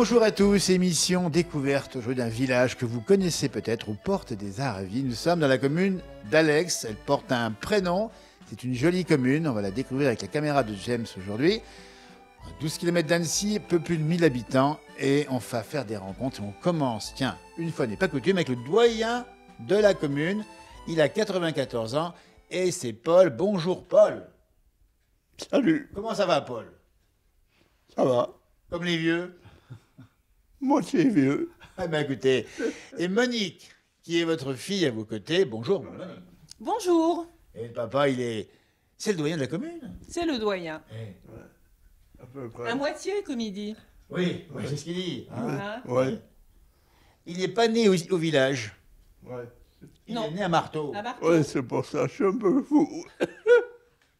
Bonjour à tous, émission découverte aujourd'hui d'un village que vous connaissez peut-être aux portes des Aravis. Nous sommes dans la commune d'Alex, elle porte un prénom, c'est une jolie commune, on va la découvrir avec la caméra de James aujourd'hui. 12 km d'Annecy, peu plus de 1000 habitants et on va faire des rencontres et on commence, tiens, une fois n'est pas coutume, avec le doyen de la commune. Il a 94 ans et c'est Paul. Bonjour Paul. Salut, Comment ça va Paul? ça va? Comme les vieux? Moitié vieux. Ah ben écoutez, et Monique, qui est votre fille à vos côtés, bonjour Monique. Bonjour, Et le papa, c'est le doyen de la commune. c'est le doyen. À peu près. À moitié, comme il dit. Oui, c'est ce qu'il dit. Hein. Ouais, Il n'est pas né au village, ouais. il Non. est né à Marteau. À Marteau. Ouais, c'est pour ça que je suis un peu fou.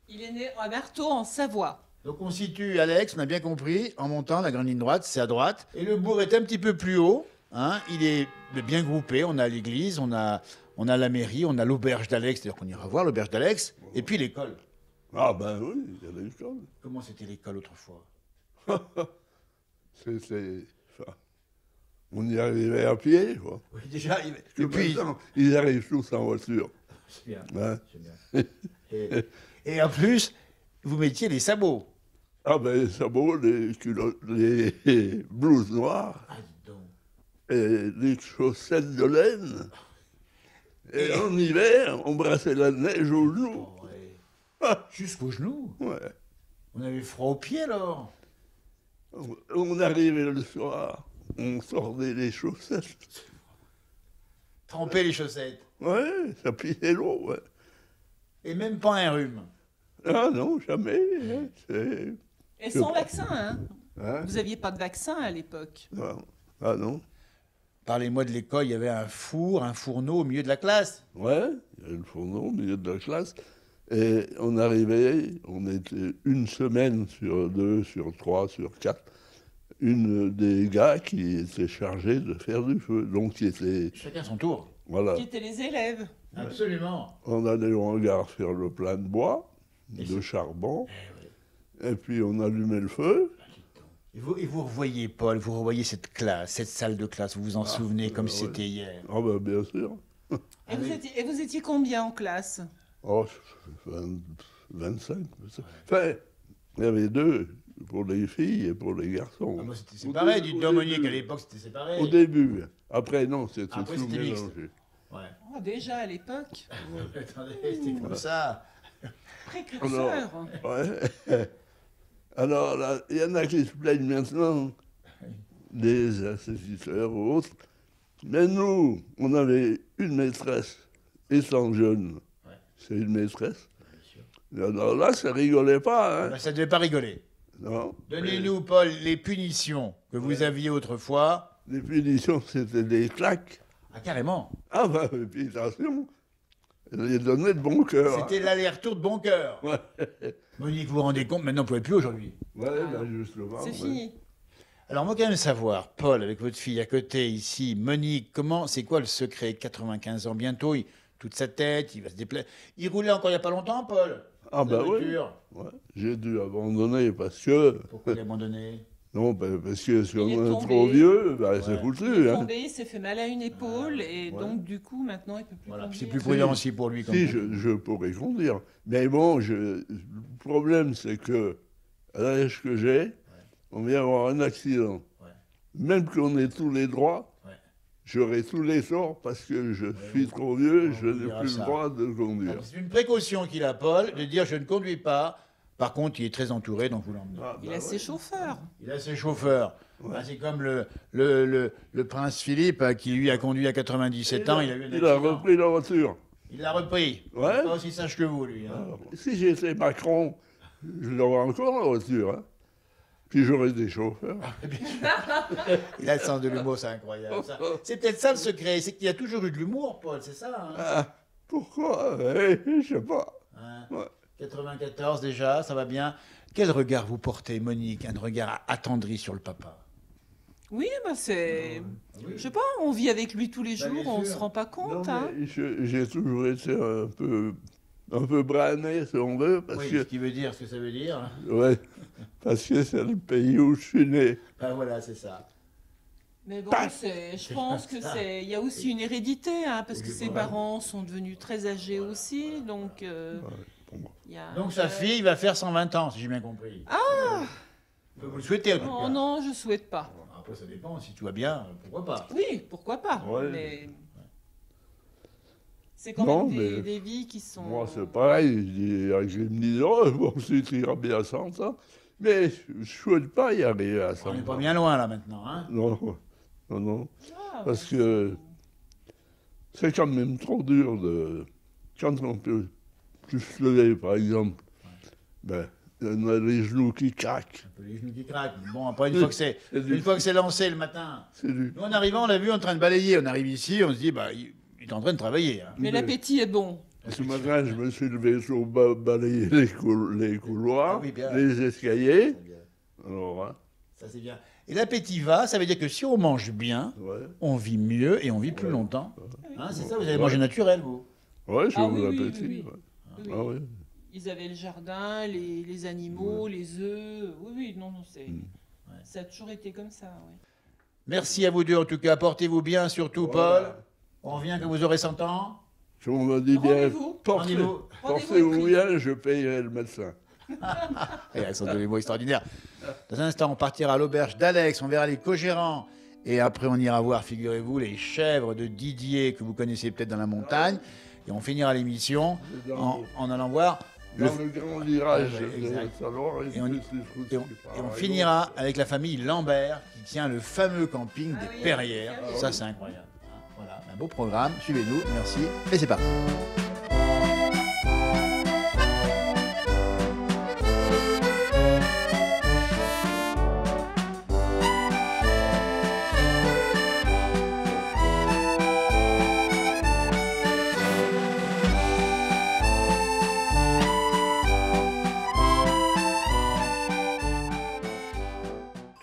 Il est né à Marteau, en Savoie. Donc on situe Alex, on a bien compris, en montant la grande ligne droite, c'est à droite. Et le bourg est un petit peu plus haut, hein, il est bien groupé, on a l'église, on a la mairie, on a l'auberge d'Alex, c'est-à-dire qu'on ira voir l'auberge d'Alex, et puis l'école. Ah ben oui, il y a l'école. Comment c'était l'école autrefois? C'était... Enfin, on y arrivait à pied, quoi. Oui, déjà, Et puis, ils arrivent tous en voiture. C'est bien, Hein. c'est bien. Et en plus, vous mettiez les sabots. Ah ben les sabots, les culottes, les blouses noires, Ah, dis donc. et les chaussettes de laine. Et en hiver, on brassait la neige aux genoux. Oh, ouais. Ah, Jusqu'aux genoux. ouais. On avait froid aux pieds alors. On arrivait le soir, on sortait les chaussettes. Tremper les chaussettes. Ouais, ça pissait l'eau, ouais. Et même pas un rhume. Ah non, jamais. Hein, c'est... Et sans vaccin, hein. Hein? Vous n'aviez pas de vaccin à l'époque. Non. Ah non. Parlez-moi de l'école, il y avait un four, un fourneau au milieu de la classe. Ouais, il y avait le fourneau au milieu de la classe. Et on arrivait, on était une semaine sur 2, sur 3, sur 4. Une des gars qui était chargé de faire du feu. Donc, qui était... Chacun son tour. Voilà. Qui étaient les élèves. Absolument. On allait au hangar faire le plein de bois, Et de c'est- charbon. Et puis, on allumait le feu. Et vous revoyez, Paul, vous revoyez cette classe, cette salle de classe, vous vous en souvenez comme si ouais. c'était hier. Ah ben, bien sûr. Et vous étiez combien en classe? Oh, 25. Enfin, il y avait deux, pour les filles et pour les garçons. Ah, moi, c'était séparé, dites donc, Monique, à l'époque, c'était séparé. Au début. Après, non, c'était Après, tout c'était mixte. mélangé. Ouais. Oh, déjà à l'époque. Attendez, c'était comme ça. Précurseur. Ouais. Alors, là, il y en a qui se plaignent maintenant, des instituteurs ou autres. Mais nous, on avait une maîtresse, étant jeune. Ouais. C'est une maîtresse. Bien sûr. Alors là, ça rigolait pas, hein. Ben, ça ne devait pas rigoler. Non. Donnez-nous, Paul, les punitions que vous aviez autrefois. Les punitions, c'était des claques. Ah, carrément. Ah bah, et puis attention, elle les donnait de bon cœur. C'était l'aller-retour de bon cœur. Ouais, Monique, vous vous rendez compte, maintenant, vous ne pouvez plus aujourd'hui. ouais bah, justement. C'est ouais. fini. Alors, moi, quand même savoir, Paul, avec votre fille à côté, ici, Monique, c'est quoi le secret? 95 ans bientôt, toute sa tête, il va se déplacer. Il roulait encore il n'y a pas longtemps, Paul? Ah La bah oui. voiture. Ouais. J'ai dû abandonner parce que... Pourquoi l'abandonner? Non, bah, parce que si on Il est est tombé. trop vieux, bah, c'est Ouais. Il foutu. est Hein. tombé, il s'est fait mal à une épaule et donc du coup maintenant il peut plus Voilà, conduire. c'est plus prudent aussi pour lui. Comme Si, vous. je pourrais conduire. Mais bon, le problème, c'est que à l'âge que j'ai, on vient avoir un accident. Ouais. Même qu'on ait tous les droits, Ouais. j'aurai tous les torts parce que je suis trop vieux, on je vous n'ai dira plus ça. le droit de conduire. C'est une précaution qu'il a, Paul, de dire je ne conduis pas. Par contre, il est très entouré, donc vous l'emmenez. Ah, Il bah a ouais. ses chauffeurs. Il a ses chauffeurs. Ouais. Ah, c'est comme le prince Philippe qui lui a conduit à 97 ans. Il a eu un Il a accident. repris la voiture. Il l'a repris. Ouais. Il est pas aussi sage que vous, lui. Hein. Alors, si j'étais Macron, je l'aurais encore la voiture. Hein. Puis j'aurais des chauffeurs. Il a le sens de l'humour, c'est incroyable. ça. C'est peut-être ça le secret, c'est qu'il y a toujours eu de l'humour, Paul, c'est ça hein Ah, pourquoi? Je sais pas. Hein Ouais. 94 déjà, ça va bien. Quel regard vous portez, Monique? Un regard attendri sur le papa? Oui, bah c'est. Oui. Je sais pas, on vit avec lui tous les Bah, jours, bien on sûr. se rend pas Non, compte. Hein. mais j'ai toujours été un peu brané, si on veut, parce Oui, que, ce qui veut dire ce que ça veut dire. ouais, parce que c'est le pays où je suis né. Ben voilà, c'est ça. Mais bon, je pense que il y a aussi une hérédité, hein, parce que ses parents sont devenus très âgés aussi, donc. Donc sa fille va faire 120 ans, si j'ai bien compris. Ah. Vous le souhaitez en tout cas. Oh non, je souhaite pas. Après ça dépend, si tout va bien, pourquoi pas. Oui, pourquoi pas. Ouais. Mais c'est quand même des vies qui sont. Moi, c'est pareil. Je me dis, oh, bon, c'est ira bien à 100 ans. Mais je ne souhaite pas y arriver à 100 ans. On n'est pas bien loin là maintenant, hein. Non. Parce que c'est quand même trop dur de. Quand on peut plus se lever, par exemple, ben, on a les genoux qui craquent. Un peu les genoux qui craquent. Bon, après, une fois que c'est lancé le matin. Nous, en arrivant, on l'a vu en train de balayer. On arrive ici, on se dit, bah, il est en train de travailler. Hein. Mais l'appétit est bon. Ce matin, je me suis levé pour balayer les couloirs, les escaliers. Alors, hein. Ça, c'est bien. Et l'appétit va, ça veut dire que si on mange bien, on vit mieux et on vit plus longtemps. Hein, c'est ça, vous avez mangé naturel, vous? Oui, j'ai eu l'appétit. Oui. Ils avaient le jardin, les animaux, les œufs. Oui, non, ça a toujours été comme ça. Ouais. Merci à vous deux, en tout cas. Portez-vous bien, surtout, Paul. On revient quand vous aurez 100 ans. Je me dis bien, portez-vous bien, je payerai le médecin. Elles sont des mots extraordinaires. Dans un instant, on partira à l'auberge d'Alex, on verra les co-gérants. Et après, on ira voir, figurez-vous, les chèvres de Didier, que vous connaissez peut-être dans la montagne. Et on finira l'émission en allant voir le grand virage et on finira avec la famille Lambert qui tient le fameux camping des Perrières. Ça, c'est incroyable. Voilà, un beau programme. Suivez-nous, merci. Et c'est parti.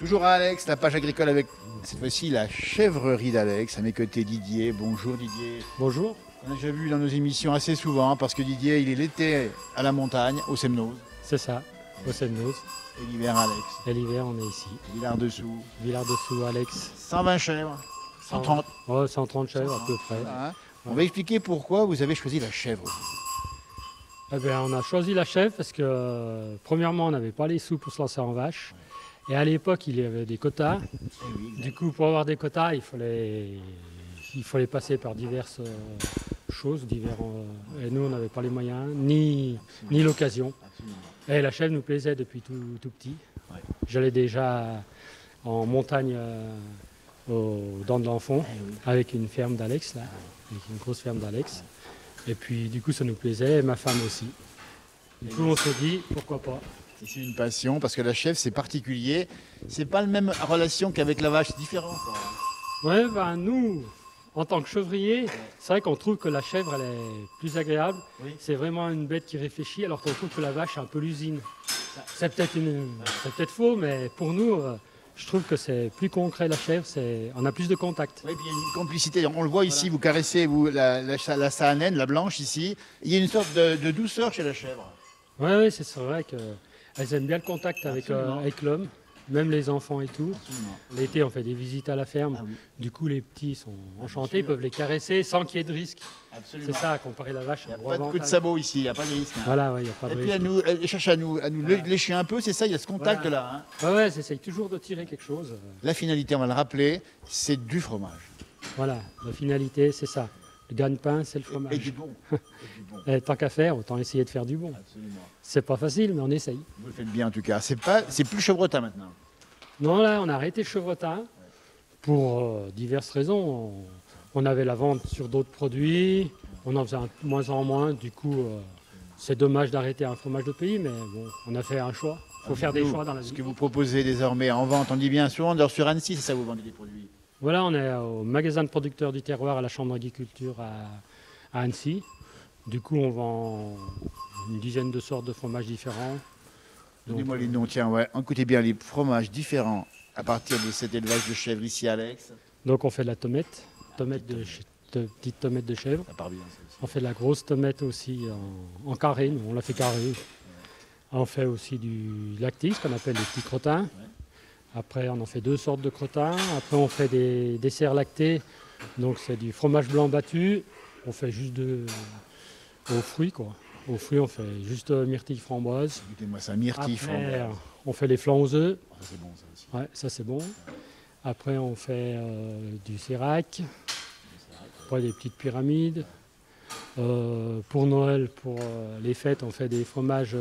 Bonjour à Alex, la page agricole avec cette fois-ci la chèvrerie d'Alex. À mes côtés Didier. Bonjour Didier. Bonjour. On a déjà vu dans nos émissions assez souvent parce que Didier, il est l'été à la montagne, au Semnoz. C'est ça, au Semnoz. Et l'hiver Alex. Et l'hiver on est ici. Villard-dessous. Villard-dessous Alex. 120 chèvres. 130. Oh, 130 chèvres à peu près. Hein. On va expliquer pourquoi vous avez choisi la chèvre. Eh bien, on a choisi la chèvre parce que premièrement on n'avait pas les sous pour se lancer en vache. Et à l'époque, il y avait des quotas. Du coup, pour avoir des quotas, il fallait passer par diverses choses. Et nous, on n'avait pas les moyens, ni l'occasion. Et la chèvre nous plaisait depuis tout petit. J'allais déjà en montagne aux Dents de l'Enfant avec une ferme d'Alex, là, avec une grosse ferme d'Alex. Et puis, du coup, ça nous plaisait, et ma femme aussi. Du coup, on se dit, pourquoi pas. C'est une passion parce que la chèvre c'est particulier. C'est pas la même relation qu'avec la vache, c'est différent. Ouais, ben nous, en tant que chevrier, c'est vrai qu'on trouve que la chèvre elle est plus agréable. Oui. C'est vraiment une bête qui réfléchit, alors qu'on trouve que la vache est un peu l'usine. C'est peut-être faux, mais pour nous, je trouve que c'est plus concret la chèvre. On a plus de contact. Oui, puis il y a une complicité. On le voit ici, vous caressez la saanène, la blanche ici. Il y a une sorte de douceur chez la chèvre. Oui, c'est vrai que. Elles aiment bien le contact avec l'homme, même les enfants et tout. L'été, on fait des visites à la ferme. Ah oui. Du coup, les petits sont enchantés, ils peuvent les caresser sans qu'il y ait de risque. C'est ça, comparé à la vache. Il n'y a pas de coup de sabot ici, il n'y a pas de risque. Hein. Voilà, il n'y a pas de risque. Et puis, elle cherche à nous lécher un peu, c'est ça, il y a ce contact-là. Hein. Ouais, j'essaye toujours de tirer quelque chose. La finalité, on va le rappeler, c'est du fromage. Voilà, la finalité, c'est ça. Le gagne-pain, c'est le fromage. Et du bon. Et tant qu'à faire, autant essayer de faire du bon. Absolument. C'est pas facile, mais on essaye. Vous le faites bien en tout cas. C'est plus chevretin maintenant. Non, là, on a arrêté le chevretin pour diverses raisons. On avait la vente sur d'autres produits, on en faisait de moins en moins. Du coup, c'est dommage d'arrêter un fromage de pays, mais bon, on a fait un choix. Il faut faire des choix dans la vie. Ce que vous proposez désormais en vente, on dit bien souvent, sur Annecy, c'est ça, vous vendez des produits? Voilà, on est au magasin de producteurs du terroir à la Chambre d'agriculture à Annecy. Du coup, on vend une dizaine de sortes de fromages différents. Donnez-moi les noms, tiens, ouais. Écoutez bien, les fromages différents à partir de cet élevage de chèvres ici, Alex. Donc, on fait de la petite tomate de chèvre. Ça part bien, ça aussi. On fait de la grosse tomate aussi en carré, nous, on la fait carré. On fait aussi du lactis, qu'on appelle les petits crottins. Ouais. Après, on en fait 2 sortes de crottins. Après, on fait des desserts lactés. Donc, c'est du fromage blanc battu. On fait juste aux fruits, quoi. Aux fruits, on fait juste myrtille framboise. Écoutez-moi ça, myrtille, Après, framboise. on fait les flancs aux œufs. Ah, ça, c'est bon ça aussi. Ouais, ça, c'est bon. Après, on fait du sérac. Après, des petites pyramides. Pour Noël, pour les fêtes, on fait des fromages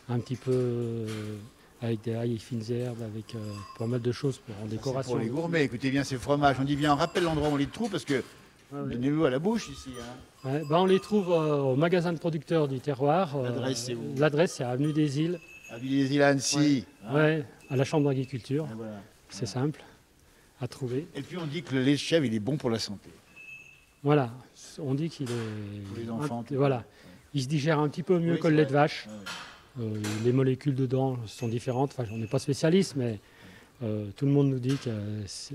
un petit peu avec des ail et fines herbes, avec pas mal de choses en C'est décoration. pour les gourmets, écoutez bien ces fromages. On dit bien, on rappelle l'endroit où on les trouve parce que donnez-vous à la bouche ici. Hein. Ouais, ben on les trouve au magasin de producteurs du terroir. L'adresse, c'est où? L'adresse, c'est avenue des Îles, À Villiers-Îles à Annecy. Hein. ouais, à la Chambre d'agriculture. Et voilà. C'est simple à trouver. Et puis on dit que le lait de chèvre, il est bon pour la santé. Voilà, on dit qu'il est. Pour les enfants, tout. Voilà, il se digère un petit peu mieux Oui, que le c'est lait de vrai. vache. Les molécules dedans sont différentes. Enfin, on n'est pas spécialiste, mais tout le monde nous dit que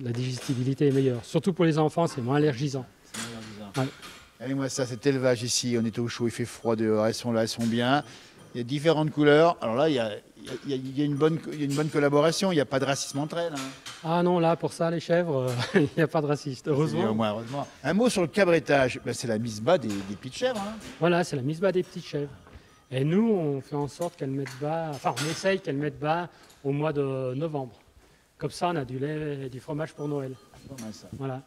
la digestibilité est meilleure. Surtout pour les enfants, c'est moins allergisant. Ouais. Allez-moi ça, cet élevage ici, on est au chaud, il fait froid dehors, elles sont là, elles sont bien. Il y a différentes couleurs. Alors là, il y a une bonne collaboration, il n'y a pas de racisme entre elles. Hein. Ah non, là, pour ça, les chèvres, il n'y a pas de raciste, Au heureusement. moins, heureusement. Un mot sur le cabretage, ben, c'est la mise bas des petites chèvres. Hein. Voilà, c'est la mise bas des petites chèvres. Et nous, on fait en sorte qu'elles mettent bas, enfin, on essaye qu'elles mettent bas au mois de novembre. Comme ça, on a du lait et du fromage pour Noël. Pas mal, ça. Voilà.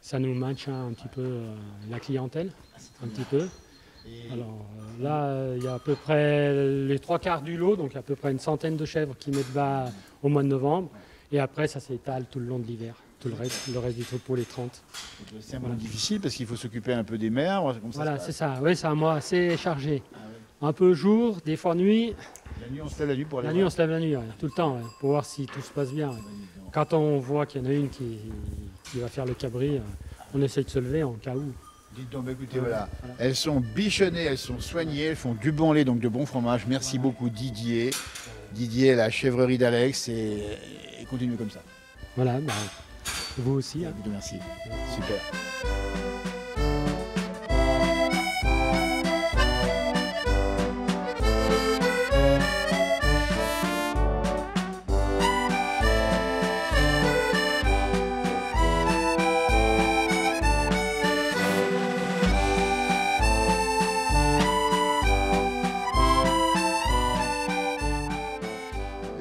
Ça nous maintient un petit peu la clientèle, un petit peu. Et Alors là, il y a à peu près les 3/4 du lot, donc à peu près une centaine de chèvres qui mettent bas au mois de novembre. Et après, ça s'étale tout le long de l'hiver. Tout le reste du troupeau, les 30. c'est un peu difficile parce qu'il faut s'occuper un peu des mères. Comme ça Voilà, se c'est passe. ça. Oui, c'est un mois assez chargé. Un peu jour, des fois nuit. La nuit, on se lève la nuit pour aller La nuit, on voir. se lève la nuit, ouais, tout le temps, ouais, pour voir si tout se passe bien. Ouais. Quand on voit qu'il y en a une qui va faire le cabri, on essaye de se lever en cas où. Dites donc, bah, écoutez, voilà. Elles sont bichonnées, elles sont soignées, elles font du bon lait, donc de bon fromage. Merci beaucoup Didier. Didier, la chèvrerie d'Alex, et continuez comme ça. Voilà, bah, vous aussi. Hein. Merci. Super.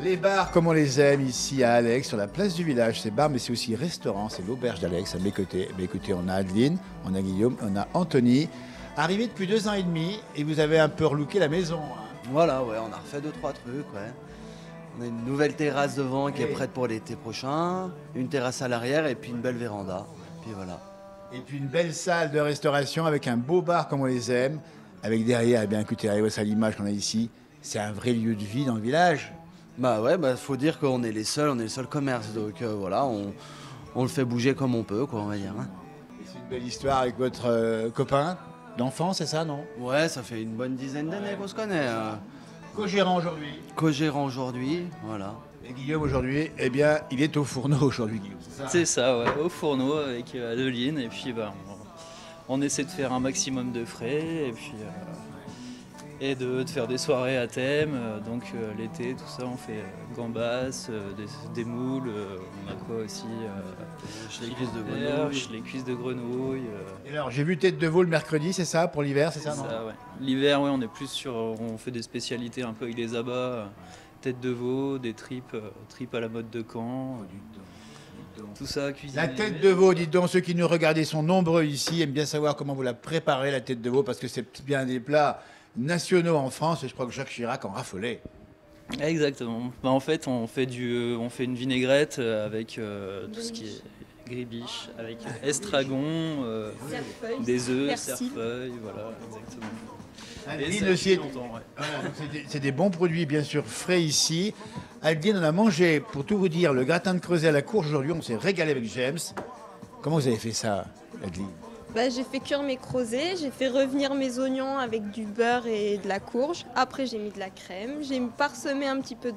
Les bars comme on les aime ici à Alex, sur la place du village, c'est bar mais c'est aussi restaurant, c'est l'auberge d'Alex à mes côtés. Mais écoutez, on a Adeline, on a Guillaume, on a Anthony. Arrivé depuis 2 ans et demi et vous avez un peu relooké la maison. Hein. Voilà, ouais, on a refait 2-3 trucs, ouais. On a une nouvelle terrasse devant qui est prête pour l'été prochain, une terrasse à l'arrière et puis une belle véranda. Puis voilà. Et puis une belle salle de restauration avec un beau bar comme on les aime. Avec derrière, eh bien écoutez, à l'image qu'on a ici, c'est un vrai lieu de vie dans le village. Bah ouais, faut dire qu'on est les seuls, on est le seul commerce, donc voilà, on le fait bouger comme on peut, quoi, on va dire. Hein. Et c'est une belle histoire avec votre copain d'enfance, c'est ça, non? Ouais, ça fait une bonne dizaine d'années qu'on se connaît. Co-gérant aujourd'hui. Co-gérant aujourd'hui, voilà. Et Guillaume aujourd'hui, eh bien, il est au fourneau aujourd'hui, Guillaume. C'est ça? C'est ça, ouais, au fourneau avec Adeline. Et puis bah, on essaie de faire un maximum de frais et puis et de faire des soirées à thème. Donc l'été, tout ça, on fait gambas, des moules. On a quoi aussi Les cuisses de perches, les cuisses de grenouille. Et alors, j'ai vu tête de veau le mercredi, c'est ça, pour l'hiver, c'est ça, non? Ça, ouais. L'hiver, ouais, on est plus sur. On fait des spécialités un peu avec des abats, tête de veau, des tripes à la mode de Caen. Tout ça cuisiné. La tête de veau, dites donc, ceux qui nous regardent sont nombreux ici, aiment bien savoir comment vous la préparez, la tête de veau, parce que c'est bien des plats nationaux en France, et je crois que Jacques Chirac en raffolait. Exactement. Bah, en fait, on fait une vinaigrette avec tout ce qui est gribiche, avec estragon, des œufs, cerfeuil, voilà, exactement. Et Adeline ça aussi, cuit longtemps, ouais. voilà, donc c'est des bons produits, bien sûr, frais ici. Adeline, on a mangé, pour tout vous dire, le gratin de Creuset à la courge aujourd'hui, on s'est régalé avec James. Comment vous avez fait ça, Adeline? Bah, j'ai fait cuire mes creusets, j'ai fait revenir mes oignons avec du beurre et de la courge. Après, j'ai mis de la crème, j'ai parsemé un petit peu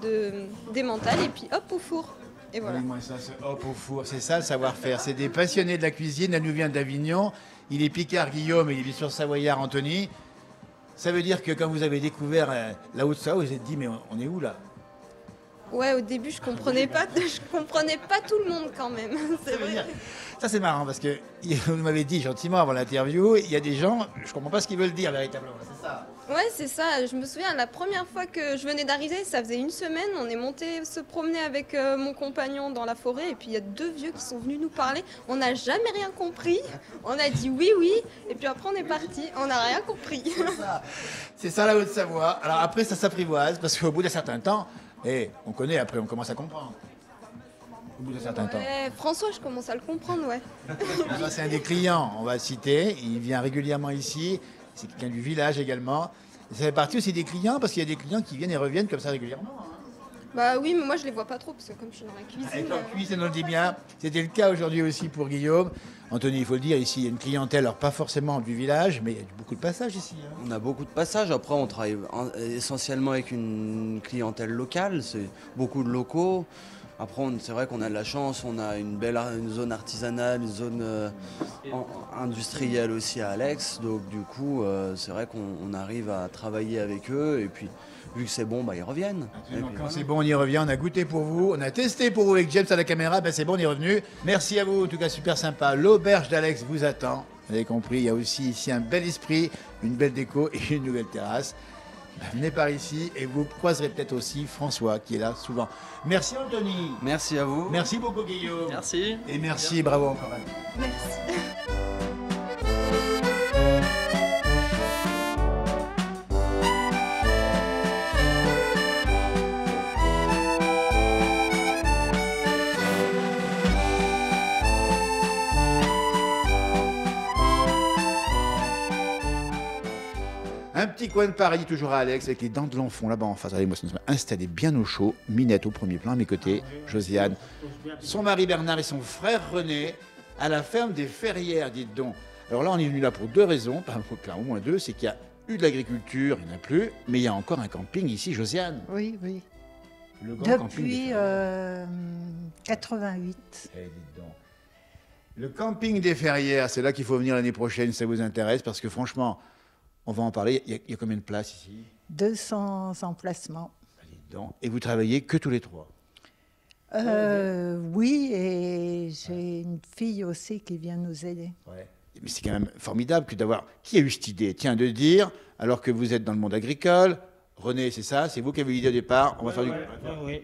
d'emmental et puis hop au four. Et voilà. Moi, ça, ce hop au four, c'est ça le savoir-faire. C'est des passionnés de la cuisine. Elle nous vient d'Avignon. Il est Picard Guillaume et il est bien sûr Savoyard Anthony. Ça veut dire que quand vous avez découvert la Haute-Savoie, vous vous êtes dit, mais on est où là? Ouais, au début, je comprenais pas tout le monde quand même. C'est vrai. Ça, c'est marrant parce que vous m'avez dit gentiment avant l'interview, il y a des gens, je comprends pas ce qu'ils veulent dire véritablement, c'est ça. Ouais, c'est ça. Je me souviens, la première fois que je venais d'arriver, ça faisait une semaine, on est monté se promener avec mon compagnon dans la forêt et puis il y a 2 vieux qui sont venus nous parler. On n'a jamais rien compris. On a dit oui, oui, et puis après on est parti. On n'a rien compris. C'est ça la Haute-Savoie. Alors après, ça s'apprivoise parce qu'au bout d'un certain temps, on connaît, après on commence à comprendre. Au bout d'un certain temps. Ouais, François, je commence à le comprendre, ouais. Ça, c'est un des clients, on va le citer. Il vient régulièrement ici. C'est quelqu'un du village également. Et ça fait partie aussi des clients parce qu'il y a des clients qui viennent et reviennent comme ça régulièrement. Hein. Bah oui, mais moi je les vois pas trop parce que comme je suis dans la cuisine. Avec leur cuisine, on le dit bien. C'était le cas aujourd'hui aussi pour Guillaume. Anthony, il faut le dire, ici il y a une clientèle, alors pas forcément du village, mais il y a beaucoup de passages ici. Hein. On a beaucoup de passages. Après, on travaille essentiellement avec une clientèle locale. C'est beaucoup de locaux. Après, c'est vrai qu'on a de la chance. On a une zone artisanale, une zone industrielle aussi à Alex. Donc, du coup, c'est vrai qu'on arrive à travailler avec eux. Et puis, vu que c'est bon, ils reviennent. Et puis, quand c'est bon, on y revient. On a goûté pour vous. On a testé pour vous avec James à la caméra. C'est bon, on est revenu. Merci à vous. En tout cas, super sympa. L'auberge d'Alex vous attend. Vous avez compris, il y a aussi ici un bel esprit, une belle déco et une nouvelle terrasse. Venez par ici et vous croiserez peut-être aussi François qui est là souvent. Merci Anthony. Merci à vous. Merci beaucoup Guillaume. Merci. Et merci, bravo encore. Merci. Un petit coin de paradis toujours à Alex avec les dents de l'enfant là-bas en face. Allez, moi, nous sommes installés bien au chaud. Minette au premier plan à mes côtés, Josiane, son mari Bernard et son frère René à la ferme des Ferrières, dites donc. Alors là, on est venu là pour 2 raisons, enfin, au moins 2, c'est qu'il y a eu de l'agriculture, il n'y en a plus, mais il y a encore un camping ici, Josiane. Oui, oui. Le grand camping des Depuis Ferrières. 88. Eh, dites donc. Le camping des Ferrières, c'est là qu'il faut venir l'année prochaine, si ça vous intéresse, parce que franchement, on va en parler. Il y a combien de places ici? 200 emplacements. Dites donc. Et vous travaillez que tous les 3? Oui, et j'ai une fille aussi qui vient nous aider. Ouais. Mais c'est quand même formidable que d'avoir... Qui a eu cette idée? Tiens, de dire, alors que vous êtes dans le monde agricole, René, c'est ça? C'est vous qui avez eu l'idée au départ? On va faire du... Oui.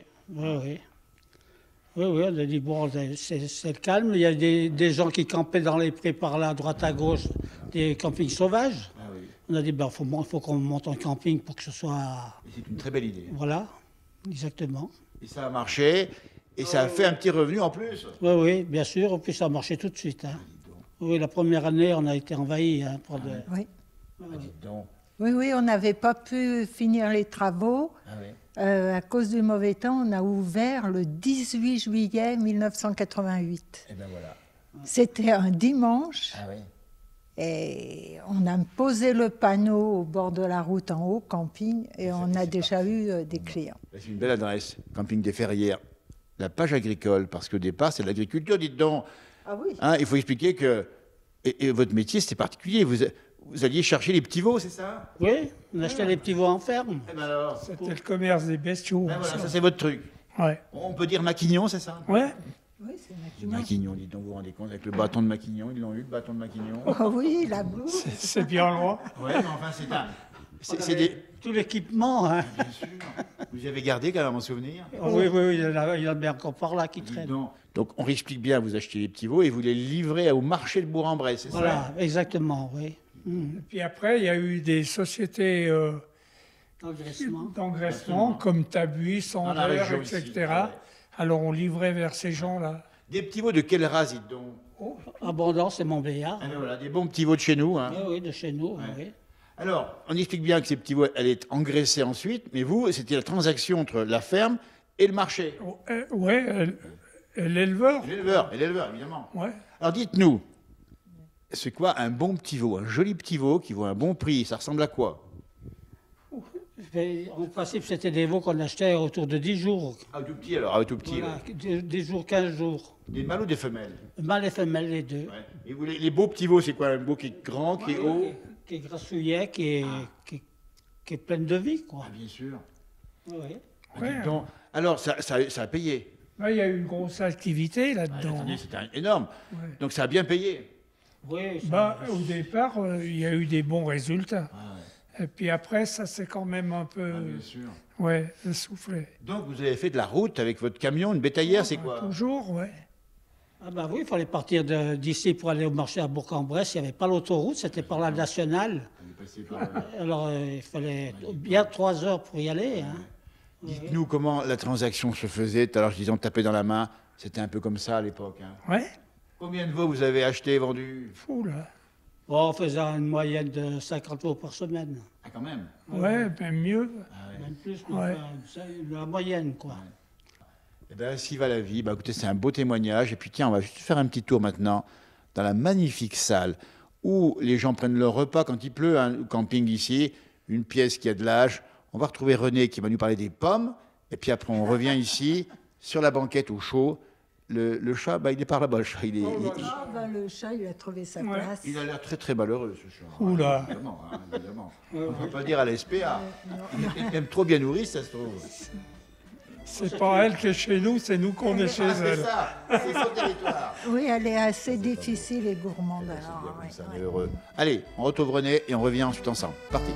Oui, on a dit, bon, c'est le calme. Il y a des gens qui campaient dans les prés par là, à droite à gauche, des campings sauvages. Ah oui. On a dit, il faut qu'on monte un camping pour que ce soit... Et c'est une très belle idée. Voilà, exactement. Et ça a marché, et ça a fait un petit revenu en plus. Oui, bien sûr. Et puis ça a marché tout de suite. Hein. Oui, la première année, on a été envahis. Hein, Oui. Dites donc. Oui, on n'avait pas pu finir les travaux. Ah oui. À cause du mauvais temps, on a ouvert le 18 juillet 1988. Et bien voilà. C'était un dimanche. Ah oui. Et on a posé le panneau au bord de la route en haut, camping, et on a déjà eu des clients. C'est une belle adresse, camping des Ferrières. La page agricole, parce qu'au départ, c'est de l'agriculture, dites donc. Ah oui. Hein, il faut expliquer que... Et votre métier, c'était particulier. Vous alliez chercher les petits veaux, c'est ça? Oui, on achetait les petits veaux en ferme. Eh ben alors, C'était le commerce des bestiaux. ben voilà, ça c'est votre truc. Ouais. On peut dire maquignon, c'est ça? Ouais. Oui, c'est C'est Maquignon. maquignon, dites donc, vous vous rendez compte, avec le bâton de maquignon, ils l'ont eu, le bâton de maquignon. Oh oui, la blouse. C'est bien loin. Ouais, mais enfin, c'est un... C'est des... Tout l'équipement. Hein. Bien sûr. Vous avez gardé quand même en souvenir? Oui, il y en a bien encore par là qui Dites traînent. donc, on réexplique bien, vous achetez les petits veaux et vous les livrez au marché de Bourg-en-Bresse, c'est Voilà, exactement, oui. Et puis après, il y a eu des sociétés d'engraissement comme Tabuis, Dans la Sander, région etc. ici, ouais. Alors on livrait vers ces gens-là. ça? Des petits veaux de quelle race, dites donc? Abondance, c'est mon béat. Ah ben voilà, des bons petits veaux de chez nous. Hein. Oui, de chez nous, Ouais. oui. Alors, on explique bien que ces petits veaux allaient être engraissés ensuite, mais vous, c'était la transaction entre la ferme et le marché. Ouais, l'éleveur. Et l'éleveur, évidemment. Ouais. Alors dites-nous, c'est quoi un bon petit veau? Un joli petit veau qui vaut un bon prix, ça ressemble à quoi? En principe, c'était des veaux qu'on achetait autour de 10 jours. Ah, tout petit alors, tout petit. Voilà, Ouais. des jours, 15 jours. Des mâles ou des femelles? Mâle et femelle, les deux. Ouais. Et vous, les beaux petits veaux, c'est quoi? Un beau qui est grand, qui est haut? Qui est grassouillet, qui est pleine de vie, quoi. Ah, bien sûr. Oui. Dites donc. Alors, ça a payé. Là, il y a eu une grosse activité là-dedans. Attendez, c'était énorme. Ouais. Donc, ça a bien payé. Oui, Au départ, il y a eu des bons résultats. Et puis après, ça s'est quand même un peu Bien sûr. essoufflé. Donc, vous avez fait de la route avec votre camion, une bétaillère, c'est quoi? Toujours, ouais. Ah bah oui, il fallait partir d'ici pour aller au marché à Bourg-en-Bresse. Il n'y avait pas l'autoroute, c'était par la nationale. Alors il fallait bien 3 heures pour y aller. Hein. Dites-nous comment la transaction se faisait. Tout à l'heure, je disais, on tapait dans la main. C'était un peu comme ça à l'époque. Hein. Ouais. Combien de veaux vous avez acheté et vendu? Fou, là. Bon, on faisait une moyenne de 50 veaux par semaine. Ah, quand même. Ouais, même mieux. Même plus, mais Ouais. enfin, c'est la moyenne, quoi. Eh bien, ainsi va la vie. Bah, écoutez, c'est un beau témoignage. Et puis, tiens, on va juste faire un petit tour maintenant dans la magnifique salle où les gens prennent leur repas quand il pleut, un camping ici, une pièce qui a de l'âge. On va retrouver René qui va nous parler des pommes. Et puis après, on revient ici, sur la banquette au chaud. Le chat, bah, il est par là-bas, le chat. Le chat, il a trouvé sa place. Il a l'air très, très malheureux, ce chat. Oula. Évidemment, hein, évidemment. On ne peut pas le dire à la SPA. Il est même trop bien nourri, ça se trouve. C'est pas elle qui est chez nous, c'est nous qu'on est chez Ah, c'est elle. ça, c'est son territoire. Oui, elle est assez difficile et gourmande. Alors, Comme ça, on est heureux. Allez, on retrouve René et on revient ensuite ensemble. Parti.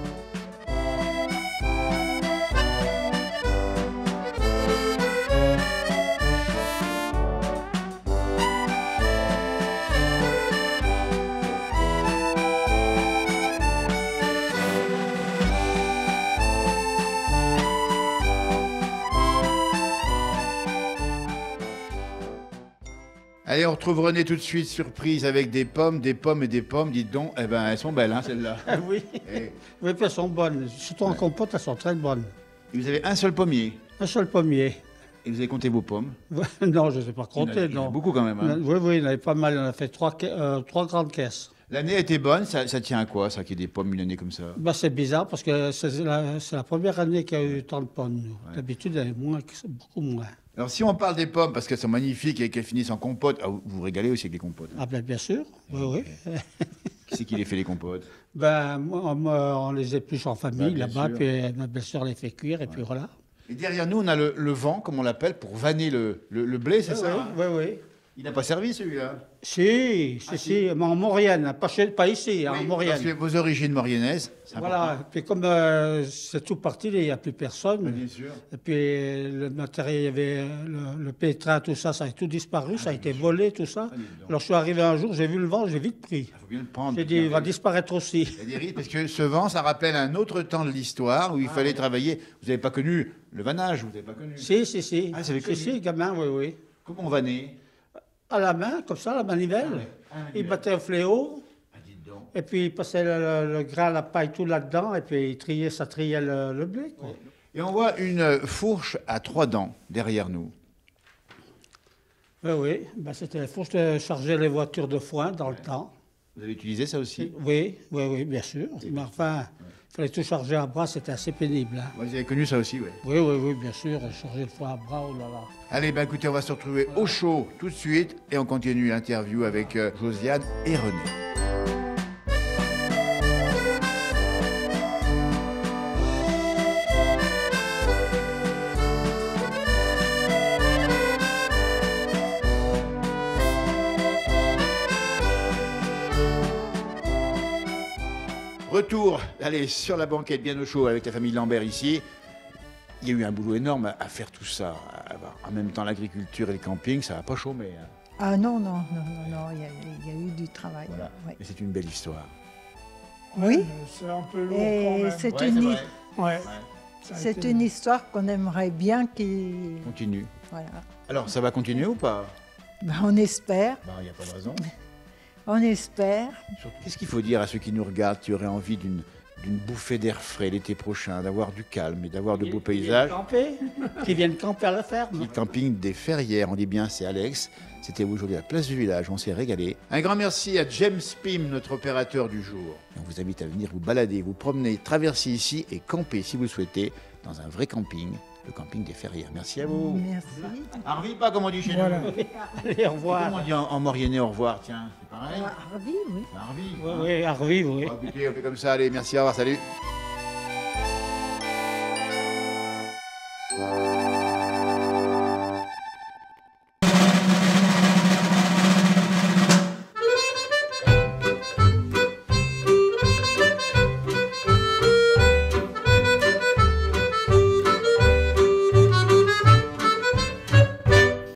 Allez, on retrouve René tout de suite, surprise, avec des pommes et des pommes. Dites donc, eh ben, elles sont belles, hein, celles-là. Oui. Et Oui, puis elles sont bonnes. Surtout en compote, elles sont très bonnes. vous avez un seul pommier. Un seul pommier. Et vous avez compté vos pommes. Non, je ne sais pas Il y en compter, a non. beaucoup quand même. Hein. Oui, oui, il y en avait pas mal. On a fait 3 grandes caisses. L'année a été bonne, ça tient à quoi, ça, qu'il y ait des pommes une année comme ça? Bah, c'est bizarre parce que c'est la première année qu'il y a eu tant de pommes. nous. D'habitude, il y en avait beaucoup moins. Alors, si on parle des pommes, parce qu'elles sont magnifiques et qu'elles finissent en compote, vous vous régalez aussi avec les compotes. Hein. Ah ben, bien sûr, oui, oui. Qui c'est qui les fait, les compotes? Ben, moi, on les épluche en famille bien là-bas, sûr. puis ma belle-sœur les fait cuire, et puis voilà. Et derrière nous, on a le vent, comme on l'appelle, pour vanner le blé, c'est ça? Oui, oui. Il n'a pas servi, celui-là? Si, mais en Maurienne, pas ici, en Oui, Maurienne. parce que vos origines mauriennaises, c'est Voilà, important. puis comme c'est tout parti, il n'y a plus personne. Bien sûr. Et puis le matériel, il y avait le pétrin, tout ça, ça a tout disparu, ça a été volé, tout ça. dis donc. Alors je suis arrivé un jour, j'ai vu le vent, j'ai vite pris. Il faut bien le prendre. J'ai dit, il va disparaître aussi. Il y a des risques, parce que ce vent, ça rappelle un autre temps de l'histoire où il fallait travailler. Vous n'avez pas connu le vannage, vous n'avez pas connu. Si. Ah, ça avait connu. Si, gamin, oui. Comment on vannait? À la main, comme ça, la manivelle. Il battait un fléau, Ah, dites donc. et puis il passait le grain, la paille, tout là-dedans, et puis ça triait le blé. Quoi. Et on voit une fourche à 3 dents derrière nous. Oui. Ben, c'était la fourche de charger les voitures de foin dans le temps. Vous avez utilisé ça aussi? Oui, bien sûr. Mais enfin, il fallait tout charger à bras, c'était assez pénible. Hein. Vous avez connu ça aussi, oui. Oui, bien sûr. Charger le foin à bras, oh là là. Allez, ben écoutez, on va se retrouver au chaud tout de suite et on continue l'interview avec Josiane et René. Retour, allez, sur la banquette bien au chaud avec la famille Lambert ici. Il y a eu un boulot énorme à faire tout ça. En même temps, l'agriculture et le camping, ça n'a pas chômé. Hein. Ah non, il y a eu du travail. Voilà. Ouais. Mais c'est une belle histoire. Oui, C'est un peu lourd et quand même. c'est Ouais, une, c'est vrai. Ouais. Ça a c'est été- une histoire qu'on aimerait bien qu'il... Continue. Voilà. Alors, ça va continuer ou pas? Ben, on espère, Il n'y a pas de raison. on espère. Qu'est-ce qu'il faut dire à ceux qui nous regardent, qui auraient envie d'une bouffée d'air frais l'été prochain, d'avoir du calme et d'avoir de beaux paysages? Qui viennent camper à la ferme. Le camping des Ferrières, on dit bien, c'est Alex. C'était aujourd'hui à la place du village, on s'est régalé. Un grand merci à James Pym, notre opérateur du jour. On vous invite à venir vous balader, vous promener, traverser ici et camper si vous le souhaitez dans un vrai camping, le camping des Ferrières. Merci à vous. Merci. Arvi, pas comme on dit chez Voilà. nous. Allez, au revoir. Comment on dit en mauriennais au revoir? Tiens, c'est pareil. Harvey, oui. Arvi. Oui, à revivre, oui. Écoutez, on fait comme ça, allez, merci, au revoir, salut.